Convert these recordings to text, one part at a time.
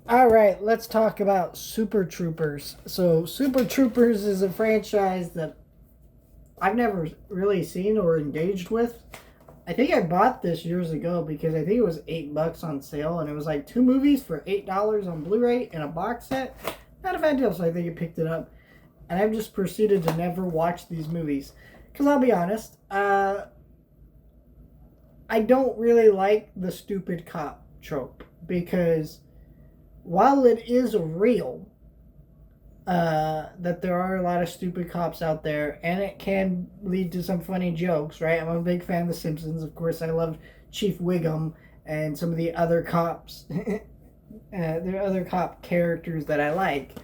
All right, let's talk about Super Troopers. So, Super Troopers is a franchise that I've never really seen or engaged with. I think I bought this years ago because I think it was $8 on sale, and it was like two movies for $8 on Blu-ray and a box set. Not a bad deal, so I think I picked it up, and I've just proceeded to never watch these movies because I'll be honest, I don't really like the stupid cop trope because while it is real, that there are a lot of stupid cops out there, and it can lead to some funny jokes, right? I'm a big fan of The Simpsons. Of course, I love Chief Wiggum and some of the other cops. There are other cop characters that I like.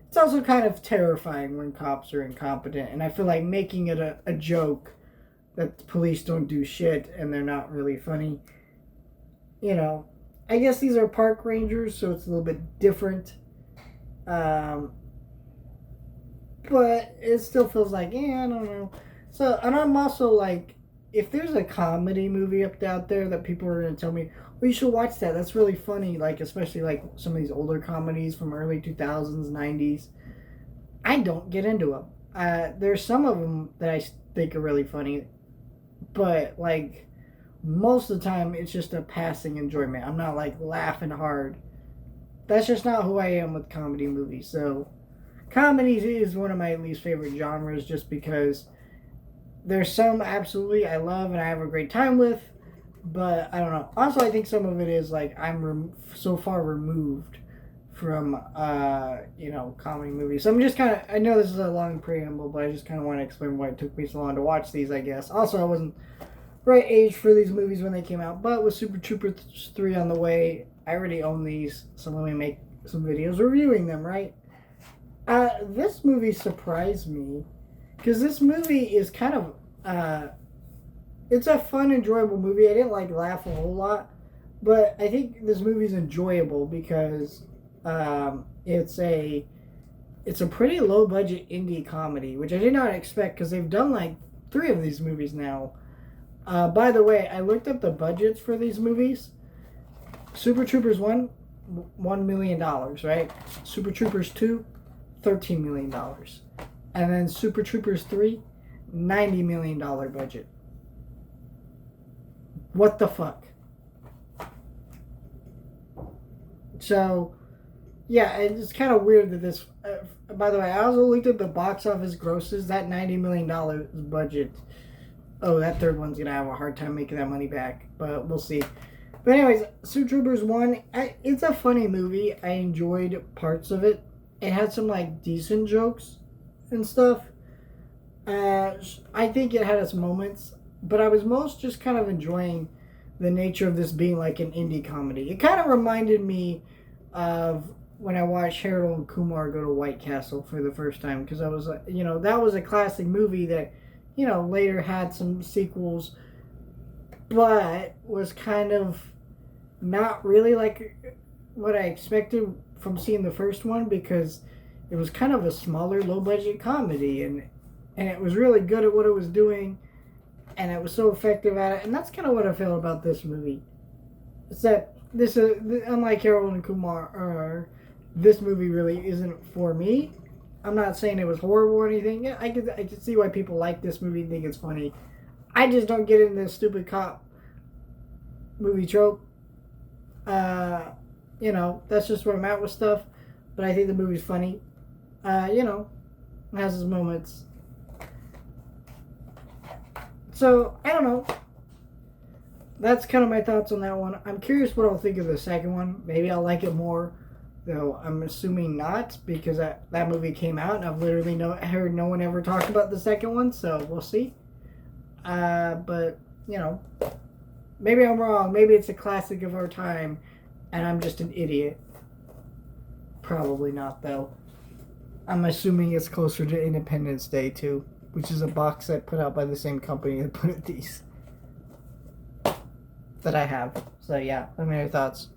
It's also kind of terrifying when cops are incompetent, and I feel like making it a joke that the police don't do shit and they're not really funny. You know, I guess these are park rangers, so it's a little bit different. Um, but it still feels like, yeah, I don't know. So, and I'm also like, if there's a comedy movie up out there that people are gonna tell me, well, you should watch that. That's really funny. Like, especially like some of these older comedies from early 2000s, 90s. I don't get into them. There's some of them that I think are really funny, but like most of the time, it's just a passing enjoyment. I'm not like laughing hard. That's just not who I am with comedy movies. So comedy is one of my least favorite genres just because there's some absolutely I love and I have a great time with, but I don't know. Also, I think some of it is like so far removed from comedy movies. So I'm just kind of I know this is a long preamble, but I just kind of want to explain why it took me so long to watch these. I guess also I wasn't right age for these movies when they came out, but with Super Troopers 3 on the way, I already own these, so let me make some videos reviewing them. Right. This movie surprised me because this movie is kind of it's a fun, enjoyable movie. I didn't like laugh a whole lot, but I think this movie's enjoyable because it's a pretty low budget indie comedy, which I did not expect because they've done like three of these movies now. By the way, I looked up the budgets for these movies. Super Troopers 1, $1 million, right? Super Troopers 2, $13 million. And then Super Troopers 3, $90 million budget. What the fuck? So, yeah, it's kind of weird that this. By the way, I also looked at the box office grosses. That $90 million budget. Oh, that third one's gonna have a hard time making that money back, but we'll see. But anyways, Super Troopers 1, it's a funny movie. I enjoyed parts of it. It had some like decent jokes and stuff. I think it had its moments, but I was most just kind of enjoying the nature of this being like an indie comedy. It kind of reminded me of when I watched Harold and Kumar go to White Castle for the first time because I was like, that was a classic movie that, later had some sequels, but was kind of not really like what I expected from seeing the first one because it was kind of a smaller, low budget comedy and it was really good at what it was doing and it was so effective at it. And that's kind of what I feel about this movie. It's that this, unlike Harold and Kumar, this movie really isn't for me. I'm not saying it was horrible or anything. Yeah, I could see why people like this movie and think it's funny. I just don't get into this stupid cop movie trope. That's just where I'm at with stuff. But I think the movie's funny. It has its moments. So I don't know. That's kind of my thoughts on that one. I'm curious what I'll think of the second one. Maybe I'll like it more, though I'm assuming not because that movie came out and I've literally heard no one ever talk about the second one. So we'll see. But maybe I'm wrong. Maybe it's a classic of our time, and I'm just an idiot. Probably not, though. I'm assuming it's closer to Independence Day too, which is a box set put out by the same company that put out these that I have. So yeah, let me know your thoughts.